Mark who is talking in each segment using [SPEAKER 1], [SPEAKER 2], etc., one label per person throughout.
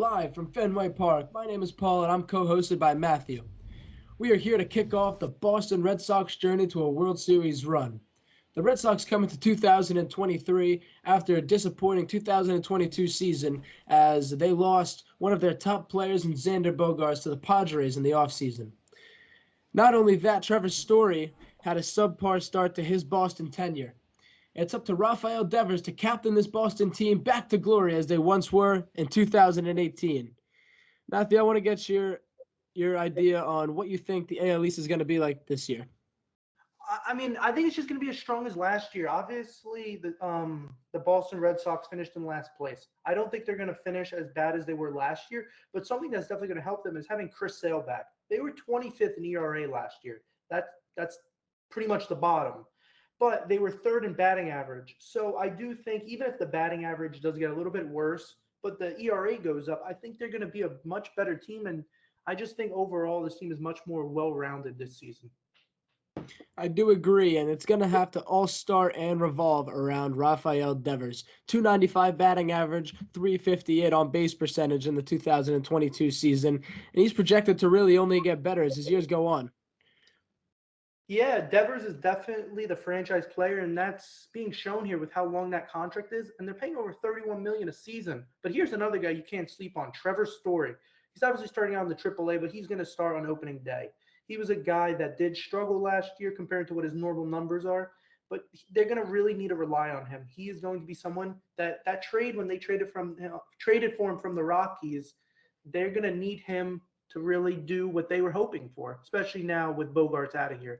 [SPEAKER 1] live from Fenway Park. My name is Paul and I'm co-hosted by Matthew. We are here to kick off the Boston Red Sox journey to a World Series run. The Red Sox come into 2023 after a disappointing 2022 season as they lost one of their top players in Xander Bogaerts to the Padres in the offseason. Not only that, Trevor Story had a subpar start to his Boston tenure. It's up to Rafael Devers to captain this Boston team back to glory as they once were in 2018. Matthew, I want to get your idea on what you think the AL East is going to be like this year.
[SPEAKER 2] I think it's just going to be as strong as last year. Obviously, the Boston Red Sox finished in last place. I don't think they're going to finish as bad as they were last year, but something that's definitely going to help them is having Chris Sale back. They were 25th in ERA last year. That's pretty much the bottom, but they were third in batting average. So I do think even if the batting average does get a little bit worse, but the ERA goes up, I think they're going to be a much better team, and I just think overall this team is much more well-rounded this season.
[SPEAKER 1] I do agree, and it's going to have to all start and revolve around Rafael Devers. 295 batting average, 358 on base percentage in the 2022 season, and he's projected to really only get better as his years go on.
[SPEAKER 2] Yeah, Devers is definitely the franchise player, and that's being shown here with how long that contract is. And they're paying over $31 million a season. But here's another guy you can't sleep on, Trevor Story. He's obviously starting out in the AAA, but he's going to start on opening day. He was a guy that did struggle last year compared to what his normal numbers are, but they're going to really need to rely on him. He is going to be someone that trade when they traded for him from the Rockies, they're going to need him to really do what they were hoping for, especially now with Bogarts out of here.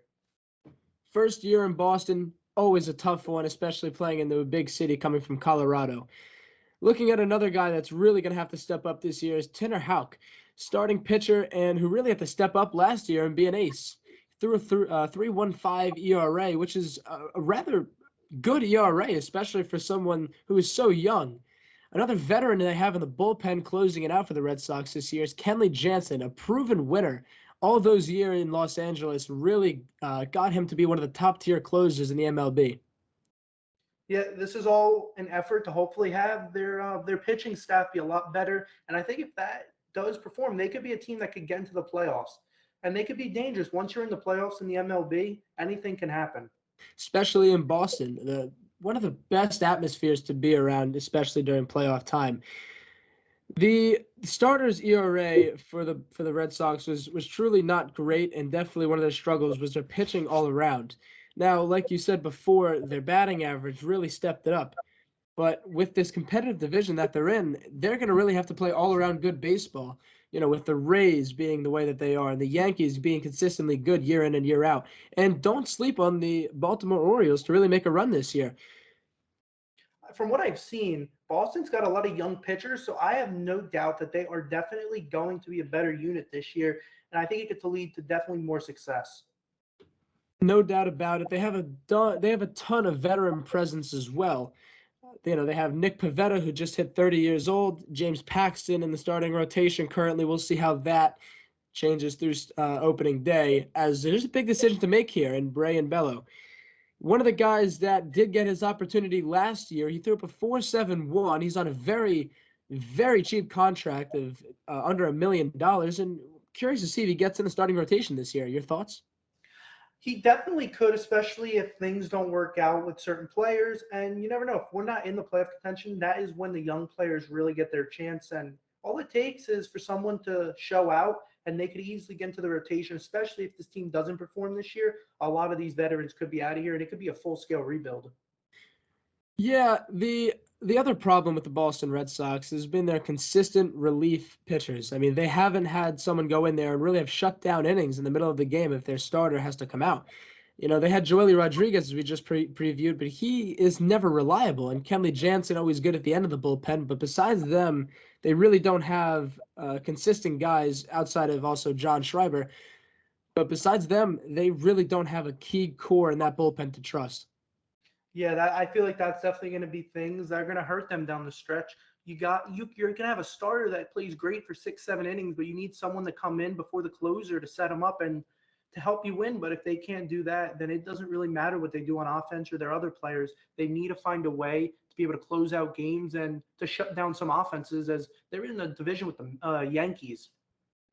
[SPEAKER 1] First year in Boston, always a tough one, especially playing in the big city coming from Colorado. Looking at another guy that's really going to have to step up this year is Tanner Houck, starting pitcher and who really had to step up last year and be an ace. Threw a 3.15 ERA, which is a rather good ERA, especially for someone who is so young. Another veteran they have in the bullpen closing it out for the Red Sox this year is Kenley Jansen, a proven winner. All those years in Los Angeles really got him to be one of the top tier closers in the MLB.
[SPEAKER 2] Yeah, this is all an effort to hopefully have their pitching staff be a lot better. And I think if that does perform, they could be a team that could get into the playoffs, and they could be dangerous. Once you're in the playoffs in the MLB, anything can happen.
[SPEAKER 1] Especially in Boston, one of the best atmospheres to be around, especially during playoff time. The starters ERA for the Red Sox was truly not great, and definitely one of their struggles was their pitching all around. Now, like you said before, their batting average really stepped it up. But with this competitive division that they're in, they're going to really have to play all around good baseball. With the Rays being the way that they are, and the Yankees being consistently good year in and year out. And don't sleep on the Baltimore Orioles to really make a run this year.
[SPEAKER 2] From what I've seen, Boston's got a lot of young pitchers, so I have no doubt that they are definitely going to be a better unit this year, and I think it could lead to definitely more success.
[SPEAKER 1] No doubt about it. They have a ton of veteran presence as well. They have Nick Pivetta, who just hit 30 years old. James Paxton in the starting rotation currently. We'll see how that changes through opening day, as there's a big decision to make here in Bray and Bello. One of the guys that did get his opportunity last year, he threw up a 4.71. He's on a very, very cheap contract of under $1 million, and curious to see if he gets in the starting rotation this year. Your thoughts?
[SPEAKER 2] He definitely could, especially if things don't work out with certain players. And you never know. If we're not in the playoff contention, that is when the young players really get their chance. And all it takes is for someone to show out, and they could easily get into the rotation, especially if this team doesn't perform this year. A lot of these veterans could be out of here, and it could be a full-scale rebuild.
[SPEAKER 1] Yeah, the other problem with the Boston Red Sox has been their consistent relief pitchers. I mean, they haven't had someone go in there and really have shut down innings in the middle of the game if their starter has to come out. They had Joely Rodriguez, as we just previewed, but he is never reliable. And Kenley Jansen always good at the end of the bullpen. But besides them, they really don't have consistent guys outside of also John Schreiber. But besides them, they really don't have a key core in that bullpen to trust.
[SPEAKER 2] Yeah, I feel like that's definitely going to be things that are going to hurt them down the stretch. You're going to have a starter that plays great for 6, 7 innings, but you need someone to come in before the closer to set them up and to help you win. But if they can't do that, then it doesn't really matter what they do on offense or their other players. They need to find a way to be able to close out games and to shut down some offenses as they're in a division with the Yankees.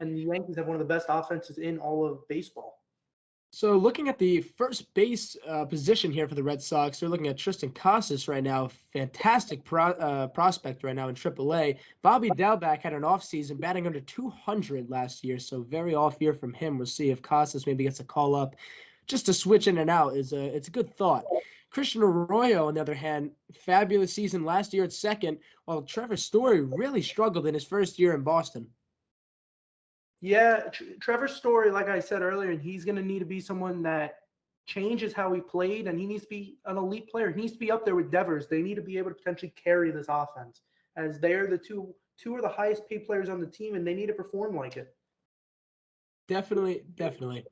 [SPEAKER 2] And the Yankees have one of the best offenses in all of baseball.
[SPEAKER 1] So looking at the first base position here for the Red Sox, they're looking at Tristan Casas right now. Fantastic prospect right now in AAA. Bobby Dalbec had an offseason batting under 200 last year, so very off year from him. We'll see if Casas maybe gets a call up. Just to switch in and out it's a good thought. Christian Arroyo, on the other hand, fabulous season last year at second, while Trevor Story really struggled in his first year in Boston.
[SPEAKER 2] Yeah, Trevor Story, like I said earlier, he's going to need to be someone that changes how he played, and he needs to be an elite player. He needs to be up there with Devers. They need to be able to potentially carry this offense, as they're the two are the highest paid players on the team, and they need to perform like it.
[SPEAKER 1] Definitely, definitely.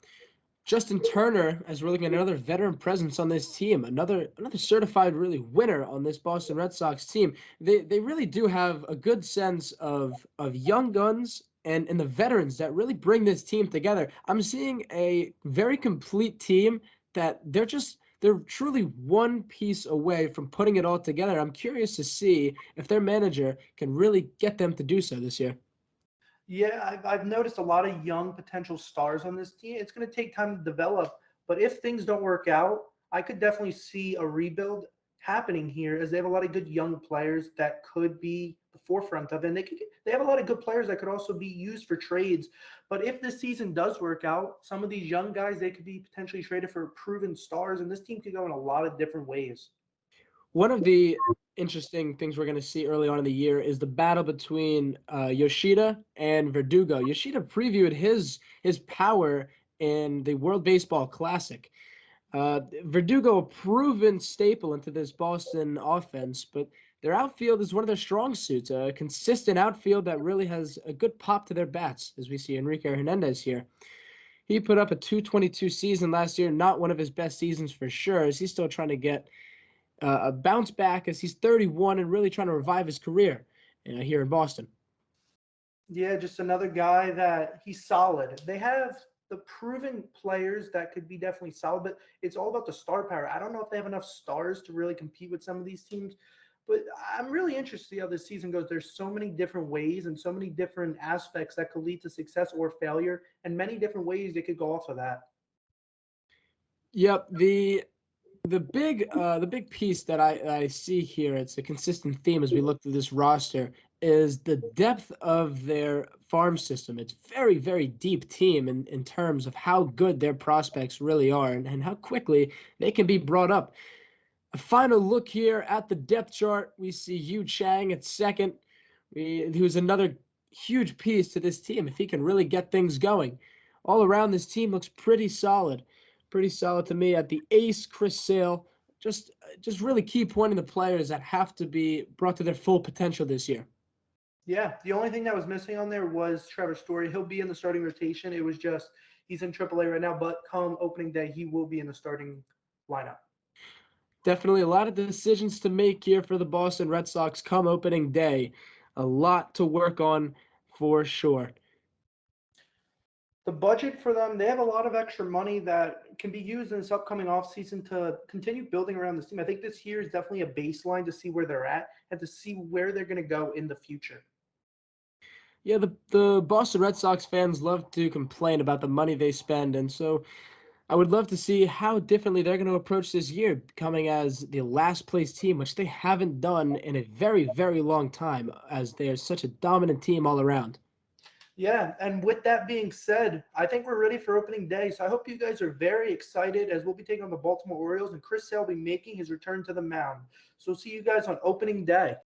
[SPEAKER 1] Justin Turner, as we're looking at another veteran presence on this team, another certified really winner on this Boston Red Sox team. They really do have a good sense of young guns and the veterans that really bring this team together. I'm seeing a very complete team that they're truly one piece away from putting it all together. I'm curious to see if their manager can really get them to do so this year.
[SPEAKER 2] Yeah, I've noticed a lot of young potential stars on this team. It's going to take time to develop, but if things don't work out, I could definitely see a rebuild happening here, as they have a lot of good young players that could be the forefront of it. And they have a lot of good players that could also be used for trades. But if this season does work out, some of these young guys, they could be potentially traded for proven stars, and this team could go in a lot of different ways.
[SPEAKER 1] One of the interesting things we're going to see early on in the year is the battle between Yoshida and Verdugo. Yoshida previewed his power in the World Baseball Classic. Verdugo, a proven staple into this Boston offense, but their outfield is one of their strong suits, a consistent outfield that really has a good pop to their bats, as we see Enrique Hernandez here. He put up a 222 season last year, not one of his best seasons for sure, as he's still trying to get a bounce back as he's 31 and really trying to revive his career here in Boston.
[SPEAKER 2] Yeah, just another guy that he's solid. They have the proven players that could be definitely solid, but it's all about the star power. I don't know if they have enough stars to really compete with some of these teams, but I'm really interested to see how this season goes. There's so many different ways and so many different aspects that could lead to success or failure, and many different ways they could go off of that.
[SPEAKER 1] Yep, the big piece that I see here, it's a consistent theme as we look through this roster, is the depth of their farm system. It's very, very deep team in terms of how good their prospects really are and how quickly they can be brought up. A final look here at the depth chart. We see Yu Chang at second, who's another huge piece to this team if he can really get things going. All around, this team looks pretty solid. Pretty solid to me. At the ace, Chris Sale. Just really key pointing the players that have to be brought to their full potential this year.
[SPEAKER 2] Yeah, the only thing that was missing on there was Trevor Story. He'll be in the starting rotation. It was just he's in AAA right now, but come opening day, he will be in the starting lineup.
[SPEAKER 1] Definitely a lot of decisions to make here for the Boston Red Sox come opening day. A lot to work on for sure.
[SPEAKER 2] The budget for them, they have a lot of extra money that can be used in this upcoming offseason to continue building around this team. I think this year is definitely a baseline to see where they're at and to see where they're going to go in the future.
[SPEAKER 1] Yeah, the Boston Red Sox fans love to complain about the money they spend, and so I would love to see how differently they're going to approach this year, coming as the last place team, which they haven't done in a very, very long time, as they're such a dominant team all around.
[SPEAKER 2] Yeah, and with that being said, I think we're ready for opening day. So I hope you guys are very excited as we'll be taking on the Baltimore Orioles and Chris Sale will be making his return to the mound. So see you guys on opening day.